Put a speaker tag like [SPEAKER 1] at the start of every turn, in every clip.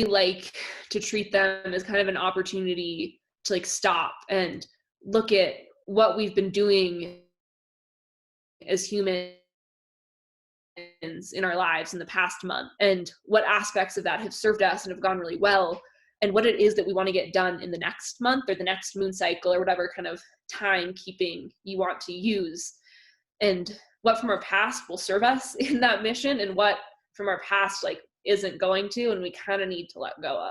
[SPEAKER 1] like to treat them as kind of an opportunity to like stop and look at what we've been doing as humans in our lives in the past month, and what aspects of that have served us and have gone really well, and what it is that we want to get done in the next month or the next moon cycle or whatever kind of timekeeping you want to use, and what from our past will serve us in that mission and what from our past like isn't going to, and we kind of need to let go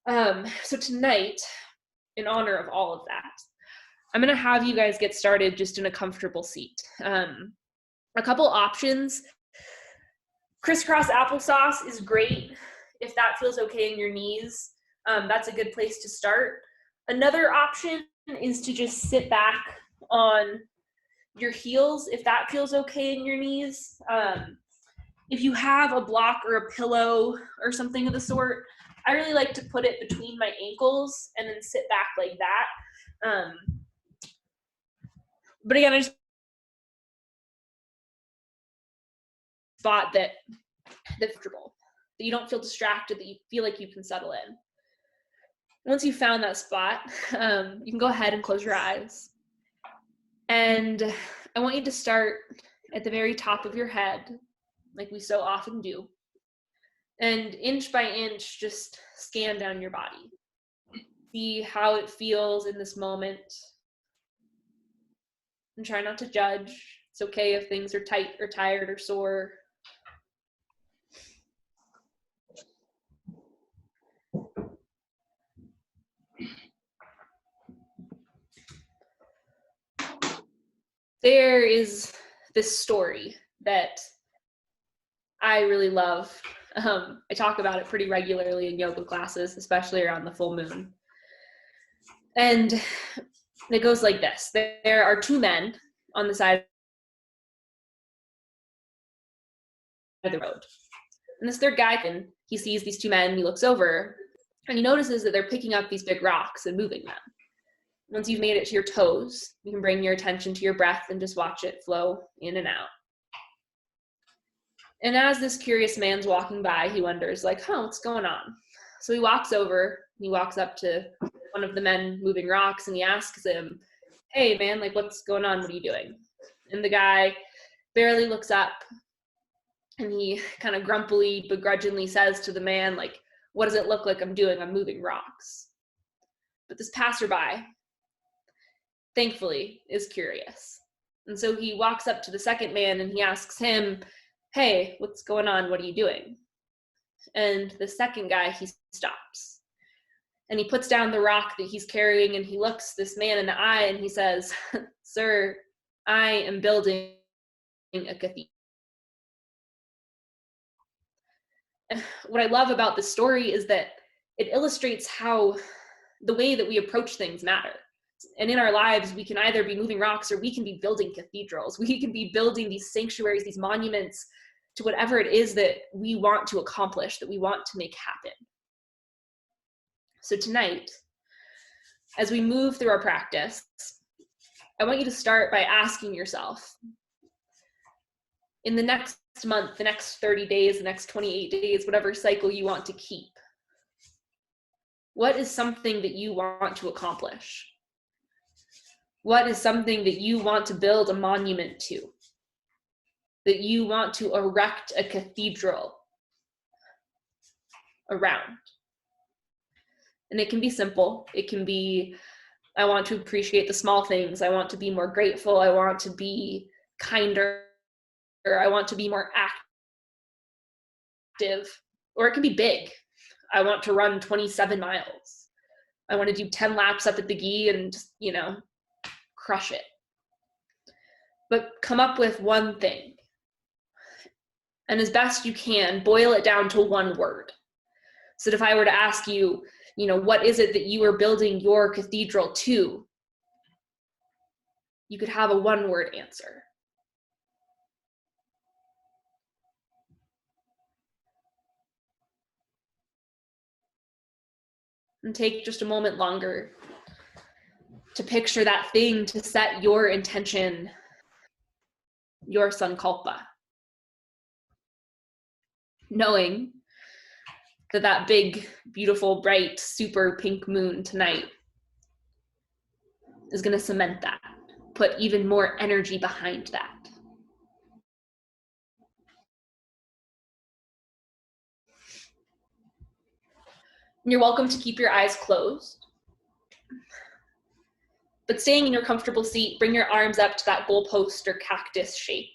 [SPEAKER 1] of. So tonight, in honor of all of that, I'm going to have you guys get started just in a comfortable seat. A couple options. Crisscross applesauce is great if that feels okay in your knees. That's a good place to start. Another option is to just sit back on your heels if that feels okay in your knees. If you have a block or a pillow or something of the sort, I really like to put it between my ankles and then sit back like that. But again, I just spot that's comfortable, that you don't feel distracted, that you feel like you can settle in. Once you've found that spot, you can go ahead and close your eyes. And I want you to start at the very top of your head, like we so often do. And inch by inch, just scan down your body. See how it feels in this moment. And try not to judge. It's okay if things are tight or tired or sore. There is this story that I really love. I talk about it pretty regularly in yoga classes, especially around the full moon. And it goes like this. There are two men on the side of the road. And this third guy, he sees these two men, he looks over, and he notices that they're picking up these big rocks and moving them. Once you've made it to your toes, you can bring your attention to your breath and just watch it flow in and out. And as this curious man's walking by, he wonders, like, what's going on? So he walks up to one of the men moving rocks, and he asks him, hey, man, like, what's going on? What are you doing? And the guy barely looks up, and he kind of grumpily, begrudgingly says to the man, like, what does it look like I'm doing? I'm moving rocks. But this passerby, thankfully, is curious. And so he walks up to the second man and he asks him, hey, what's going on? What are you doing? And the second guy, he stops. And he puts down the rock that he's carrying and he looks this man in the eye and he says, sir, I am building a cathedral. What I love about this story is that it illustrates how the way that we approach things matter. And in our lives, we can either be moving rocks or we can be building cathedrals. We can be building these sanctuaries, these monuments to whatever it is that we want to accomplish, that we want to make happen. So tonight, as we move through our practice, I want you to start by asking yourself, in the next month, the next 30 days, the next 28 days, whatever cycle you want to keep, what is something that you want to accomplish? What is something that you want to build a monument to? That you want to erect a cathedral around? And it can be simple. It can be, I want to appreciate the small things. I want to be more grateful. I want to be kinder. Or I want to be more active. Or it can be big. I want to run 27 miles. I want to do 10 laps up at the gi and, crush it. But come up with one thing. And as best you can, boil it down to one word. So that if I were to ask you, what is it that you are building your cathedral to? You could have a one-word answer. And take just a moment longer to picture that thing, to set your intention, your sankalpa. Knowing, that big, beautiful, bright, super pink moon tonight is going to cement that, put even more energy behind that. And you're welcome to keep your eyes closed. But staying in your comfortable seat, bring your arms up to that goalpost or cactus shape.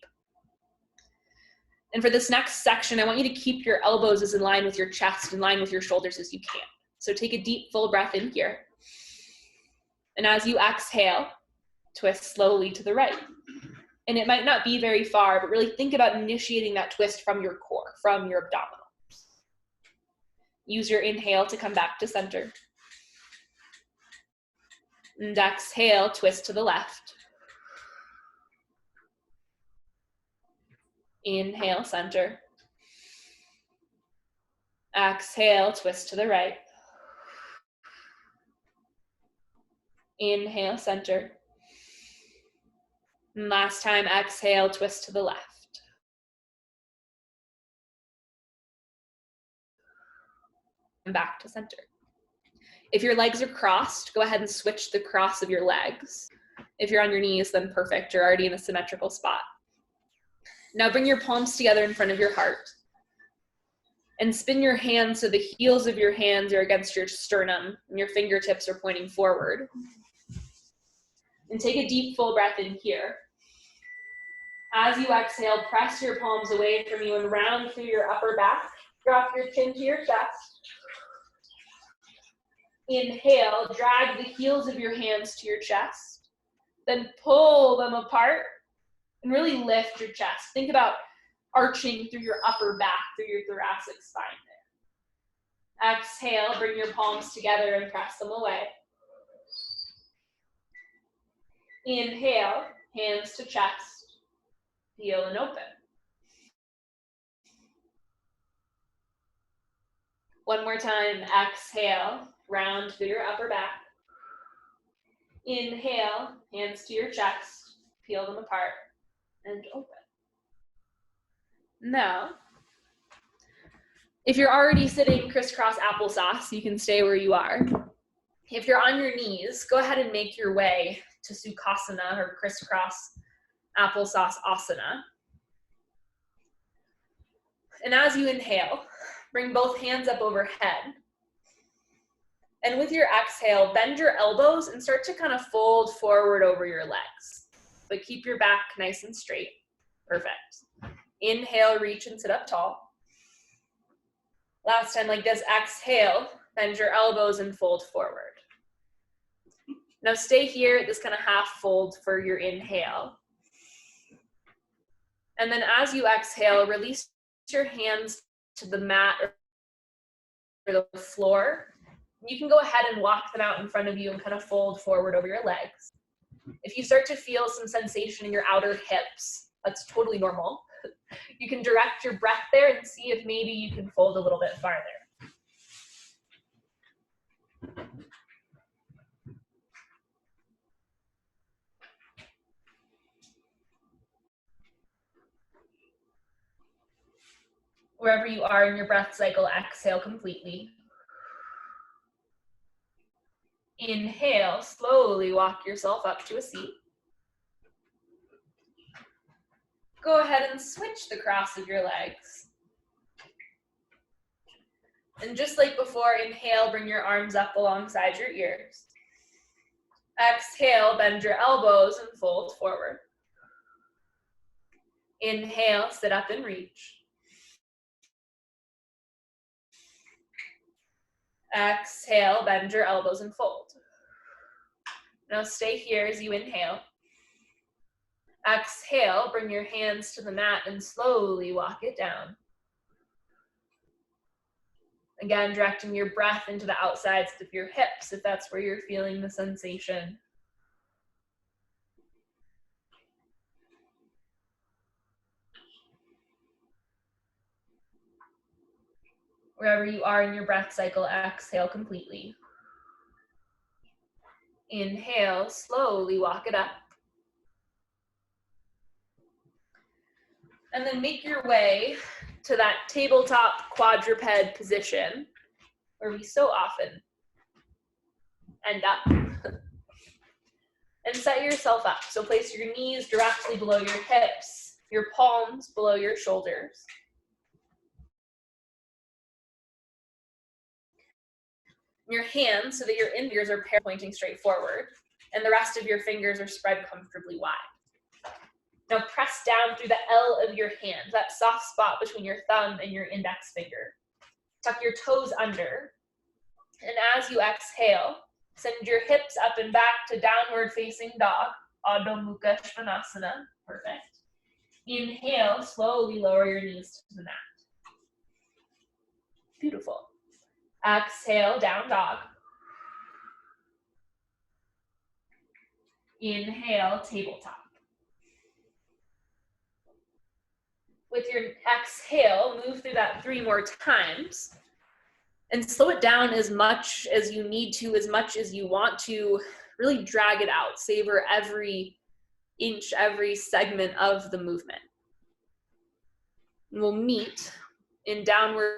[SPEAKER 1] And for this next section, I want you to keep your elbows as in line with your chest, in line with your shoulders as you can. So take a deep, full breath in here. And as you exhale, twist slowly to the right. And it might not be very far, but really think about initiating that twist from your core, from your abdominals. Use your inhale to come back to center. And exhale, twist to the left. Inhale, center. Exhale, twist to the right. Inhale, center. And last time, exhale, twist to the left. And back to center. If your legs are crossed, go ahead and switch the cross of your legs. If you're on your knees, then perfect. You're already in a symmetrical spot. Now bring your palms together in front of your heart. And spin your hands so the heels of your hands are against your sternum and your fingertips are pointing forward. And take a deep, full breath in here. As you exhale, press your palms away from you and round through your upper back. Drop your chin to your chest. Inhale, drag the heels of your hands to your chest. Then pull them apart and really lift your chest. Think about arching through your upper back, through your thoracic spine there. Exhale, bring your palms together and press them away. Inhale, hands to chest, feel and open. One more time, exhale, round through your upper back. Inhale, hands to your chest, peel them apart and open. Now, if you're already sitting crisscross applesauce, you can stay where you are. If you're on your knees, go ahead and make your way to Sukhasana or crisscross applesauce asana. And as you inhale, bring both hands up overhead. And with your exhale, bend your elbows and start to kind of fold forward over your legs. But keep your back nice and straight. Perfect. Inhale, reach and sit up tall. Last time like this, exhale, bend your elbows and fold forward. Now stay here at this kind of half fold for your inhale. And then as you exhale, release your hands to the mat or the floor. You can go ahead and walk them out in front of you and kind of fold forward over your legs. If you start to feel some sensation in your outer hips, that's totally normal. You can direct your breath there and see if maybe you can fold a little bit farther. Wherever you are in your breath cycle, exhale completely. Inhale, slowly walk yourself up to a seat. Go ahead and switch the cross of your legs. And just like before, inhale, bring your arms up alongside your ears. Exhale, bend your elbows and fold forward. Inhale, sit up and reach. Exhale, bend your elbows and fold. Now stay here as you inhale. Exhale, bring your hands to the mat and slowly walk it down. Again, directing your breath into the outsides of your hips if that's where you're feeling the sensation. Wherever you are in your breath cycle, exhale completely. Inhale, slowly walk it up. And then make your way to that tabletop quadruped position where we so often end up. And set yourself up. So place your knees directly below your hips, your palms below your shoulders. Your hands so that your fingers are pointing straight forward, and the rest of your fingers are spread comfortably wide. Now press down through the L of your hand, that soft spot between your thumb and your index finger. Tuck your toes under, and as you exhale, send your hips up and back to downward facing dog, Adho Mukha Svanasana. Perfect. Inhale, slowly lower your knees to the mat. Beautiful. Exhale, down dog. Inhale, tabletop. With your exhale, move through that 3 more times and slow it down as much as you need to, as much as you want to. Really drag it out. Savor every inch, every segment of the movement. And we'll meet in downward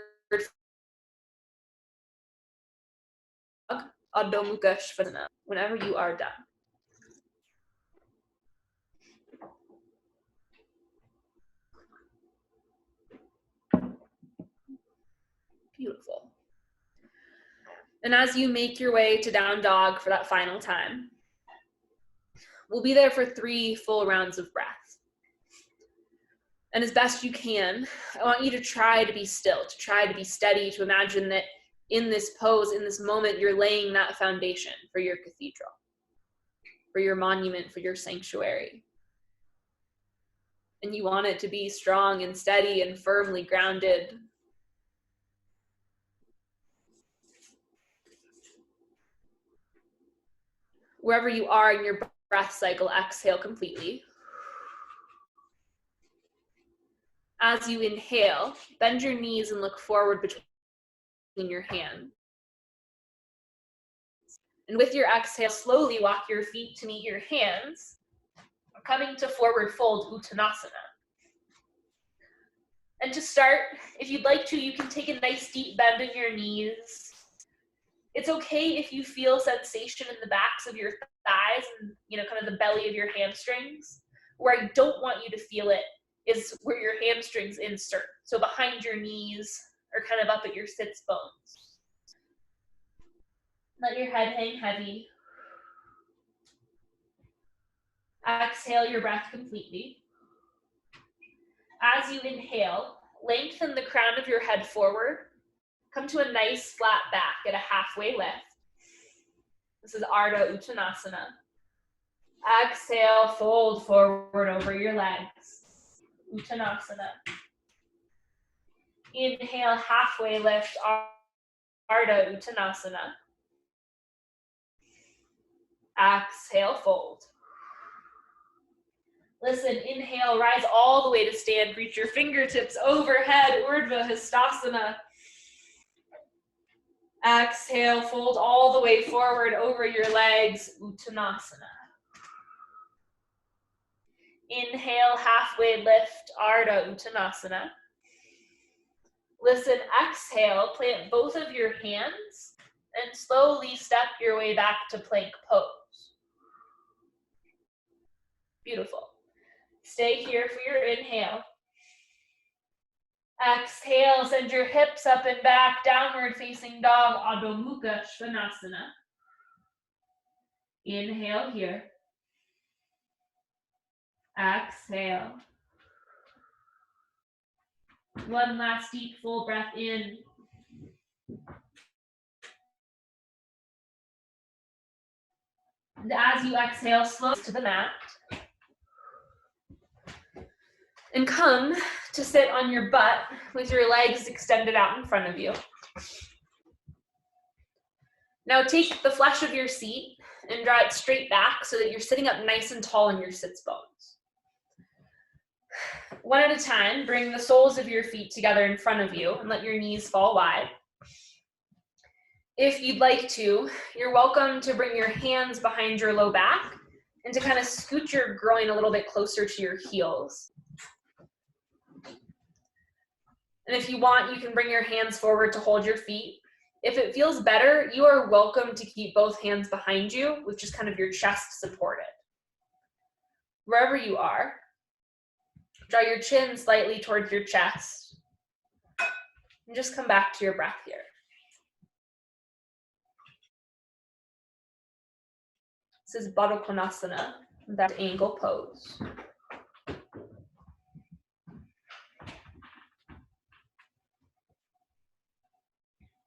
[SPEAKER 1] Adho Mukha Svanasana whenever you are done. Beautiful. And as you make your way to down dog for that final time, we'll be there for 3 full rounds of breath. And as best you can, I want you to try to be still, to try to be steady, to imagine that in this pose, in this moment, you're laying that foundation for your cathedral, for your monument, for your sanctuary. And you want it to be strong and steady and firmly grounded. Wherever you are in your breath cycle, exhale completely. As you inhale, bend your knees and look forward between your hands. And with your exhale, slowly walk your feet to meet your hands, coming to forward fold Uttanasana. And to start, if you'd like to, you can take a nice deep bend in your knees. It's okay if you feel sensation in the backs of your thighs and, kind of the belly of your hamstrings. Where I don't want you to feel it is where your hamstrings insert. So behind your knees or kind of up at your sits bones. Let your head hang heavy. Exhale your breath completely. As you inhale, lengthen the crown of your head forward. Come to a nice flat back at a halfway lift. This is Ardha Uttanasana. Exhale, fold forward over your legs. Uttanasana. Inhale, halfway lift, Ardha Uttanasana. Exhale, fold. Listen, inhale, rise all the way to stand. Reach your fingertips overhead, Urdhva Hastasana. Exhale, fold all the way forward over your legs, Uttanasana. Inhale, halfway lift, Ardha Uttanasana. Listen, exhale, plant both of your hands and slowly step your way back to plank pose. Beautiful. Stay here for your inhale. Exhale, send your hips up and back, downward facing dog, Adho Mukha Svanasana. Inhale here. Exhale. One last deep full breath in. And as you exhale, slow to the mat. And come to sit on your butt with your legs extended out in front of you. Now take the flesh of your seat and draw it straight back so that you're sitting up nice and tall in your sits bones. One at a time, bring the soles of your feet together in front of you and let your knees fall wide. If you'd like to, you're welcome to bring your hands behind your low back and to kind of scoot your groin a little bit closer to your heels. And if you want, you can bring your hands forward to hold your feet. If it feels better, you are welcome to keep both hands behind you with just kind of your chest supported. Wherever you are, draw your chin slightly towards your chest and just come back to your breath here. This is Baddha Konasana, that angle pose.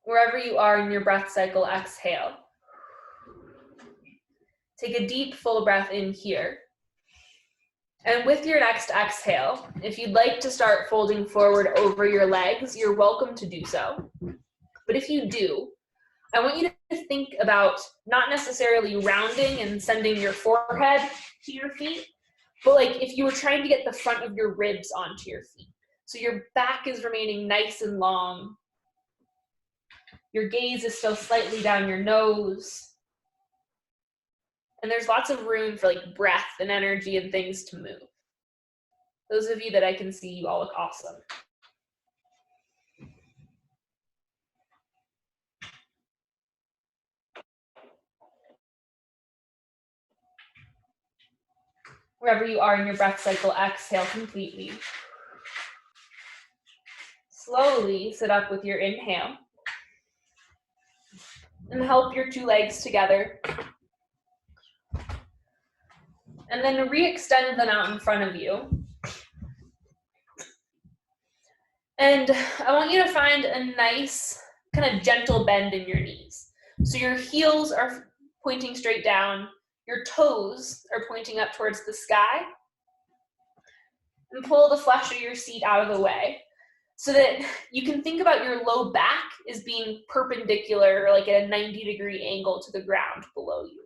[SPEAKER 1] Wherever you are in your breath cycle, exhale. Take a deep, full breath in here. And with your next exhale, if you'd like to start folding forward over your legs, you're welcome to do so. But if you do, I want you to think about not necessarily rounding and sending your forehead to your feet, but like if you were trying to get the front of your ribs onto your feet. So your back is remaining nice and long. Your gaze is still slightly down your nose. And there's lots of room for like breath and energy and things to move. Those of you that I can see, you all look awesome. Wherever you are in your breath cycle, exhale completely. Slowly sit up with your inhale. And help your two legs together. And then re-extend them out in front of you. And I want you to find a nice kind of gentle bend in your knees. So your heels are pointing straight down. Your toes are pointing up towards the sky. And pull the flesh of your seat out of the way so that you can think about your low back as being perpendicular, like at a 90-degree angle to the ground below you.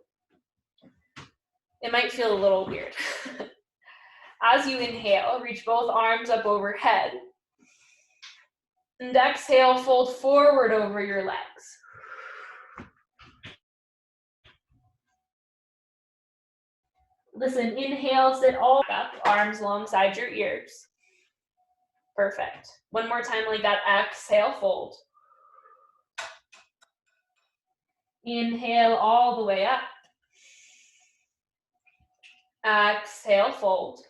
[SPEAKER 1] It might feel a little weird. As you inhale, reach both arms up overhead. And exhale, fold forward over your legs. Listen, inhale, sit all up, arms alongside your ears. Perfect. One more time like that, exhale, fold. Inhale all the way up. Exhale, fold.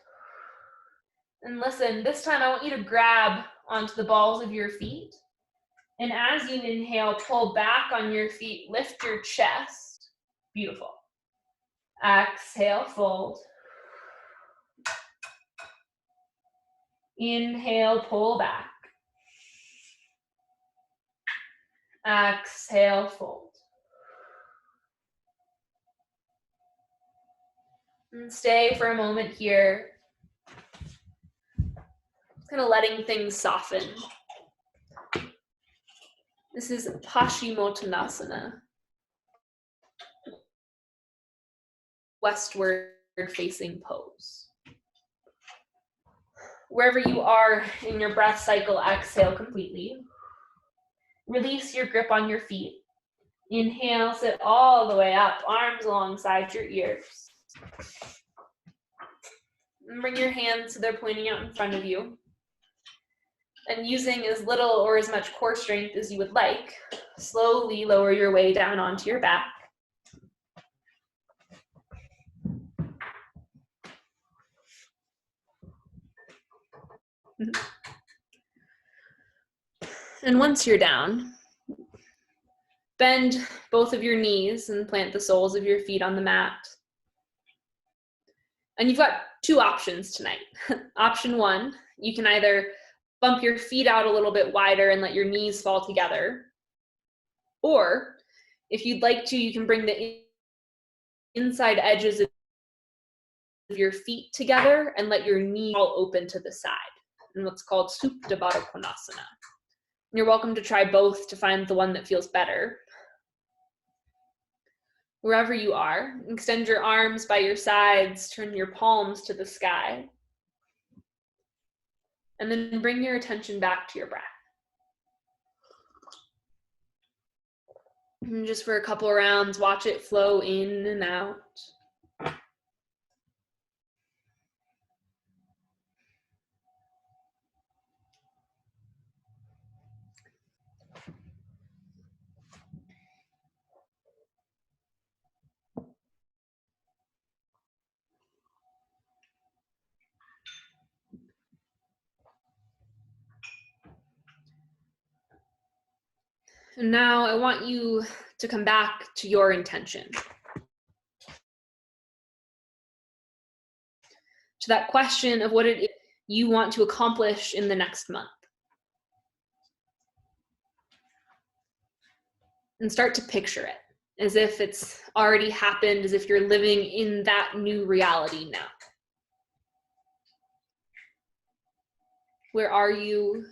[SPEAKER 1] And listen, this time I want you to grab onto the balls of your feet. And as you inhale, pull back on your feet, lift your chest. Beautiful. Exhale, fold. Inhale, pull back. Exhale, fold. And stay for a moment here. Kind of letting things soften. This is Paschimottanasana. Westward facing pose. Wherever you are in your breath cycle, exhale completely. Release your grip on your feet. Inhale, sit all the way up, arms alongside your ears. And bring your hands so they're pointing out in front of you. And using as little or as much core strength as you would like, slowly lower your way down onto your back. And once you're down, bend both of your knees and plant the soles of your feet on the mat. And you've got two options tonight. Option one, you can either bump your feet out a little bit wider and let your knees fall together. Or if you'd like to, you can bring the inside edges of your feet together and let your knees all open to the side, in what's called Supta Baddha Konasana. You're welcome to try both to find the one that feels better. Wherever you are, extend your arms by your sides, turn your palms to the sky, and then bring your attention back to your breath. And just for a couple of rounds, watch it flow in and out. And now I want you to come back to your intention, to that question of what it is you want to accomplish in the next month. And start to picture it as if it's already happened, as if you're living in that new reality now. Where are you?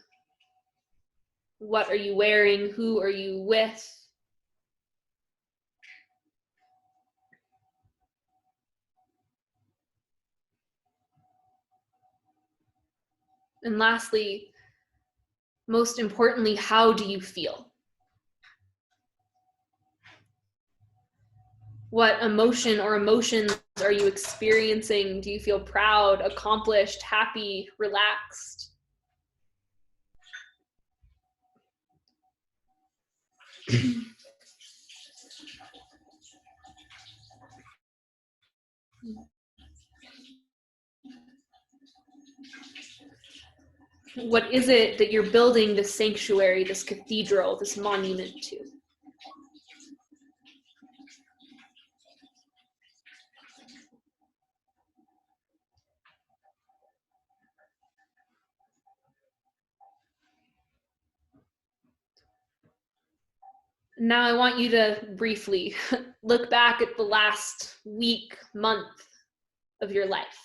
[SPEAKER 1] What are you wearing? Who are you with? And lastly, most importantly, how do you feel? What emotion or emotions are you experiencing? Do you feel proud, accomplished, happy, relaxed? What is it that you're building this sanctuary, this cathedral, this monument to? Now I want you to briefly look back at the last week, month of your life.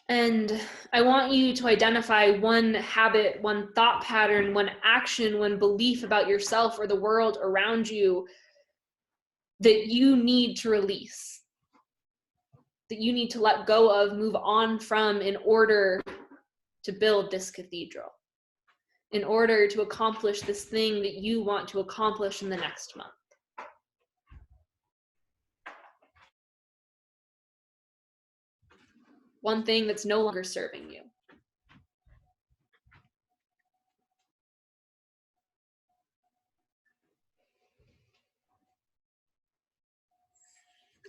[SPEAKER 1] And I want you to identify one habit, one thought pattern, one action, one belief about yourself or the world around you that you need to release, that you need to let go of, move on from in order to build this cathedral, in order to accomplish this thing that you want to accomplish in the next month. One thing that's no longer serving you.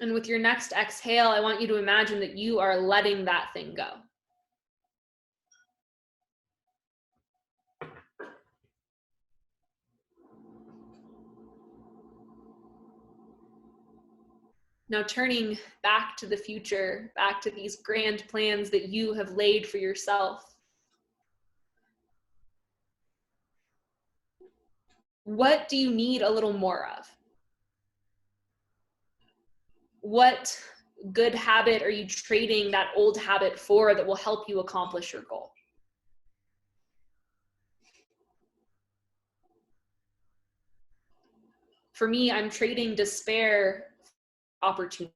[SPEAKER 1] And with your next exhale, I want you to imagine that you are letting that thing go. Now turning back to the future, back to these grand plans that you have laid for yourself. What do you need a little more of? What good habit are you trading that old habit for that will help you accomplish your goal? For me, I'm trading despair for opportunity.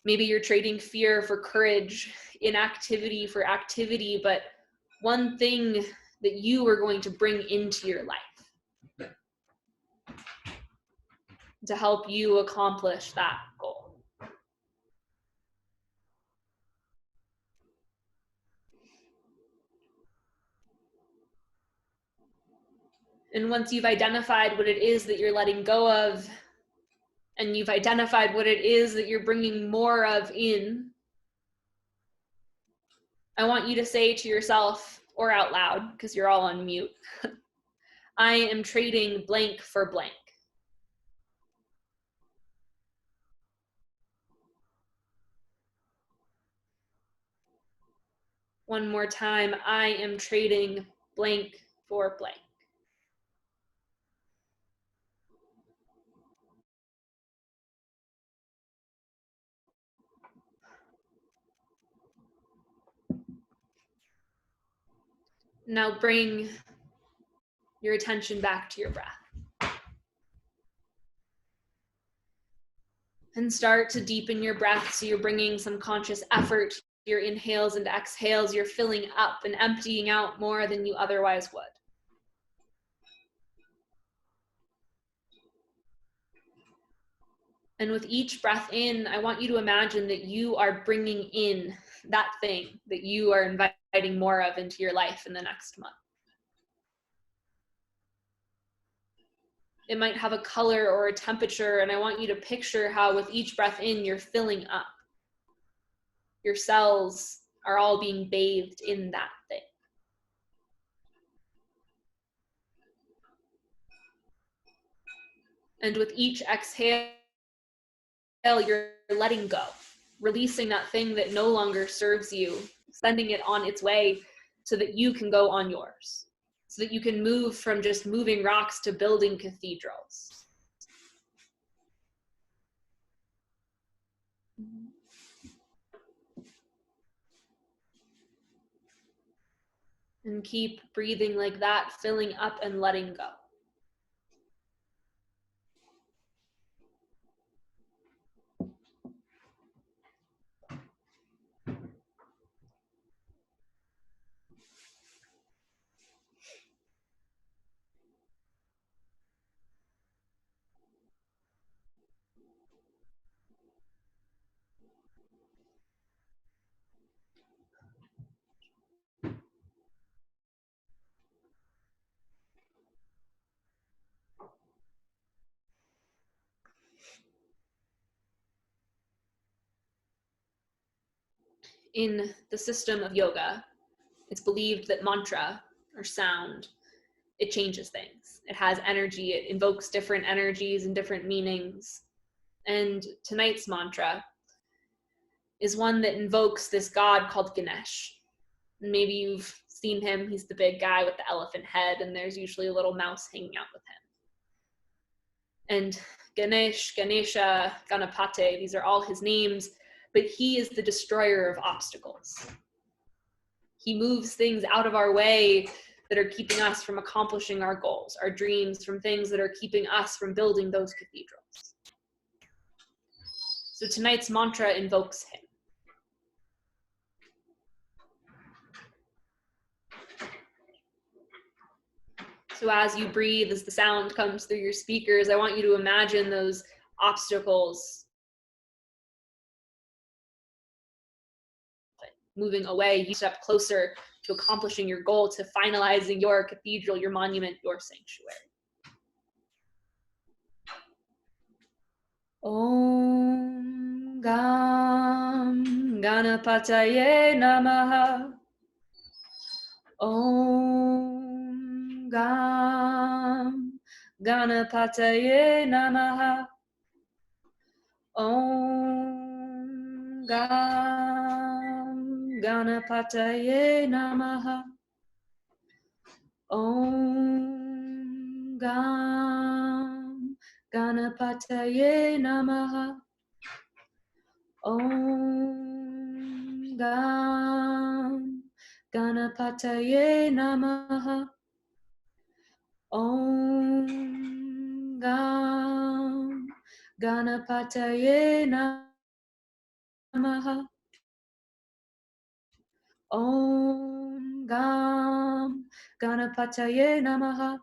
[SPEAKER 1] Maybe you're trading fear for courage, inactivity for activity, but one thing that you are going to bring into your life to help you accomplish that goal. And once you've identified what it is that you're letting go of, and you've identified what it is that you're bringing more of in, I want you to say to yourself or out loud, because you're all on mute, I am trading blank for blank. One more time, I am trading blank for blank. Now bring your attention back to your breath. And start to deepen your breath so you're bringing some conscious effort. Your inhales and exhales, you're filling up and emptying out more than you otherwise would. And with each breath in, I want you to imagine that you are bringing in that thing that you are inviting more of into your life in the next month. It might have a color or a temperature, and I want you to picture how with each breath in, you're filling up. Your cells are all being bathed in that thing. And with each exhale, you're letting go, releasing that thing that no longer serves you, sending it on its way so that you can go on yours, so that you can move from just moving rocks to building cathedrals. And keep breathing like that, filling up and letting go. In the system of yoga, it's believed that mantra or sound, it changes things. It has energy, it invokes different energies and different meanings. And tonight's mantra is one that invokes this god called Ganesh. Maybe you've seen him. He's the big guy with the elephant head, and there's usually a little mouse hanging out with him. And Ganesh, Ganesha, Ganapate, these are all his names, but he is the destroyer of obstacles. He moves things out of our way that are keeping us from accomplishing our goals, our dreams, from things that are keeping us from building those cathedrals. So tonight's mantra invokes him. So as you breathe, as the sound comes through your speakers, I want you to imagine those obstacles moving away. You step closer to accomplishing your goal, to finalizing your cathedral, your monument, your sanctuary. Om Gam Ganapataye Namaha. Om Gam Ganapataye Namaha. Om Gam Ganapataye Namaha. Om Gam Ganapataye Namaha. Om Gam Ganapataye Namaha. Om Gam Ganapataye Namaha. Om Gam Ganapataye Namaha.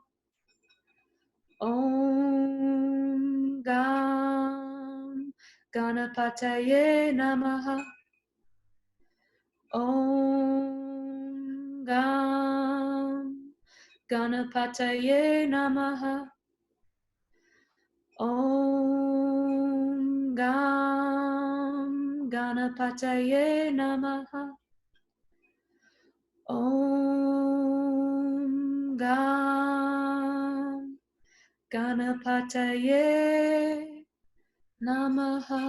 [SPEAKER 1] Om Gam Ganapataye Namaha. Om Gam Ganapataye Namaha. Om Gam Ganapataye Namaha. Om Gam Ganapataye Namaha.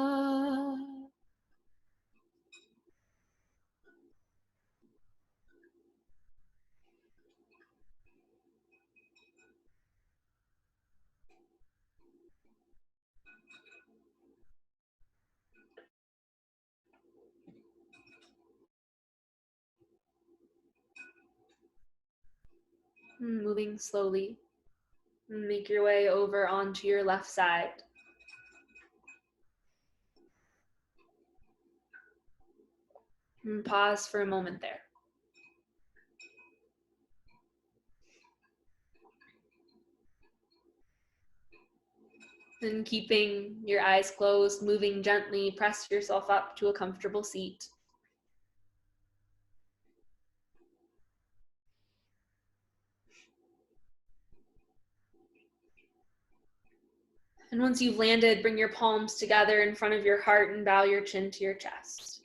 [SPEAKER 1] Moving slowly. Make your way over onto your left side. And pause for a moment there. And keeping your eyes closed, moving gently, press yourself up to a comfortable seat. And once you've landed, bring your palms together in front of your heart and bow your chin to your chest.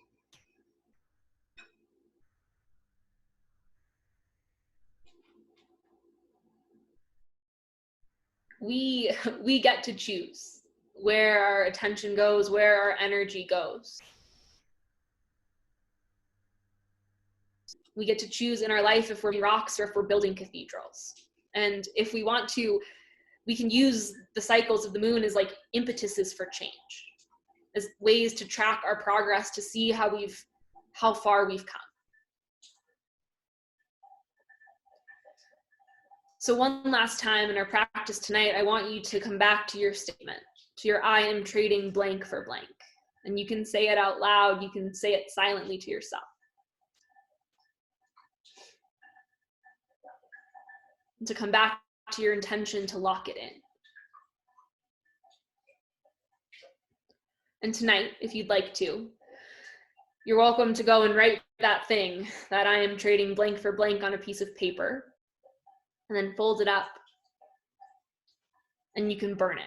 [SPEAKER 1] we get to choose where our attention goes, where our energy goes. We get to choose in our life if we're building rocks or if we're building cathedrals. And if we want to, we can use the cycles of the moon as like impetuses for change, as ways to track our progress, to see how far we've come. So one last time in our practice tonight, I want you to come back to your statement, to your I am trading blank for blank. And you can say it out loud, you can say it silently to yourself. And to come back to your intention to lock it in. And tonight, if you'd like to, you're welcome to go and write that thing that I am trading blank for blank on a piece of paper, and then fold it up, and you can burn it.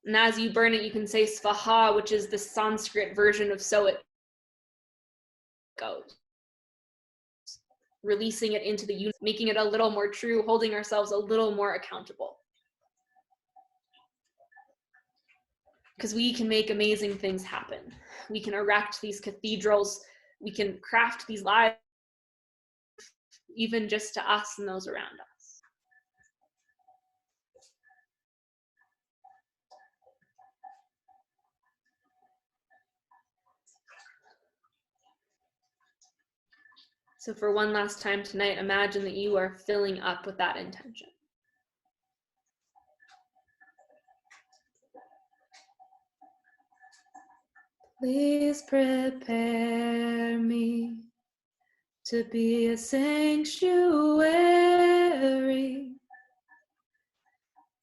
[SPEAKER 1] And as you burn it, you can say Svaha, which is the Sanskrit version of so it goes. Releasing it into the universe, making it a little more true, holding ourselves a little more accountable. Because we can make amazing things happen. We can erect these cathedrals. We can craft these lives, even just to us and those around us. So for one last time tonight, imagine that you are filling up with that intention. Please prepare me to be a sanctuary,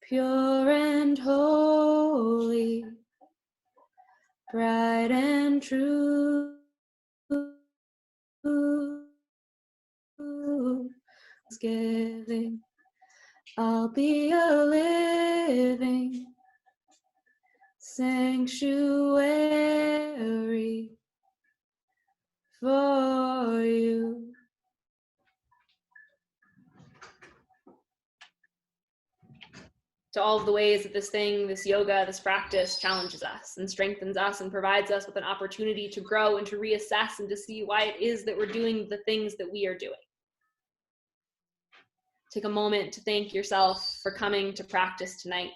[SPEAKER 1] pure and holy, bright and true. Thanksgiving, I'll be a living sanctuary for you. To all of the ways that this yoga, this practice challenges us and strengthens us and provides us with an opportunity to grow and to reassess and to see why it is that we're doing the things that we are doing. Take a moment to thank yourself for coming to practice tonight.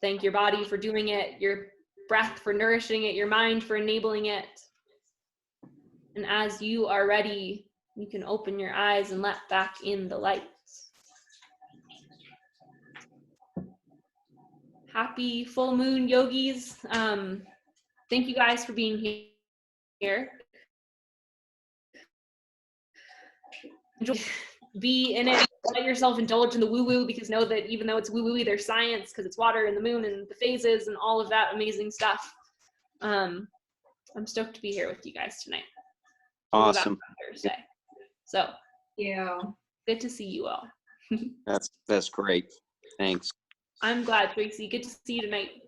[SPEAKER 1] Thank your body for doing it, your breath for nourishing it, your mind for enabling it. And as you are ready, you can open your eyes and let back in the light. Happy full moon, yogis. Thank you guys for being here. Enjoy, be in it, let yourself indulge in the woo-woo, because know that even though it's woo-woo, there's science, because it's water and the moon and the phases and all of that amazing stuff. I'm stoked to be here with you guys tonight.
[SPEAKER 2] Awesome.
[SPEAKER 1] Thursday. So
[SPEAKER 3] Yeah.
[SPEAKER 1] good to see you all.
[SPEAKER 2] That's great. Thanks.
[SPEAKER 1] I'm glad, Tracy. Good to see you tonight.